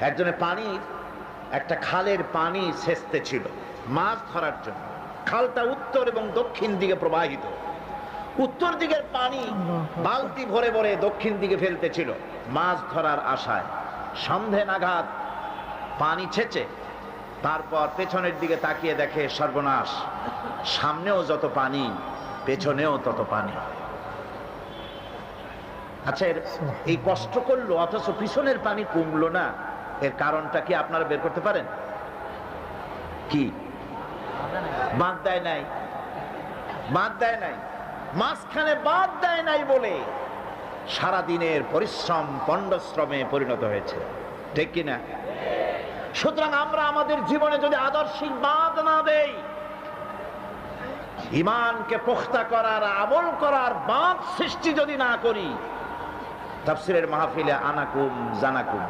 একজনের পানির একটা খালের পানি সেচতে ছিল মাছ ধরার জন্য। খালটা উত্তর এবং দক্ষিণ দিকে প্রবাহিত। উত্তর দিকের পানি বালতি ভরে ভরে দক্ষিণ দিকে ফেলতে ছিল মাছ ধরার আশায়। সন্ধে নাগাদ পানি ছেচে তারপর পেছনের দিকে তাকিয়ে দেখে সর্বনাশ, সামনেও যত পানি পেছনেও তত পানি। আচ্ছা, এই কষ্ট করলো অথচ পিছনের পানি কমলো না, এর কারণটা কি আপনারা বের করতে পারেন? কি? বাঁধ দেয় নাই। বাঁধ দেয় নাই, মাঝখানে বাঁধ দেয় নাই বলে সারাদিনের পরিশ্রম পণ্ডশ্রমে পরিণত হয়েছে, ঠিক কিনা? সুতরাং আমরা আমাদের জীবনে যদি আদর্শিক বাঁধ না দেই, ঈমানকে পোক্তা করার, আমল করার বাঁধ সৃষ্টি যদি না করি, তাফসীরের মাহফিলে আনাকুম জানাকুম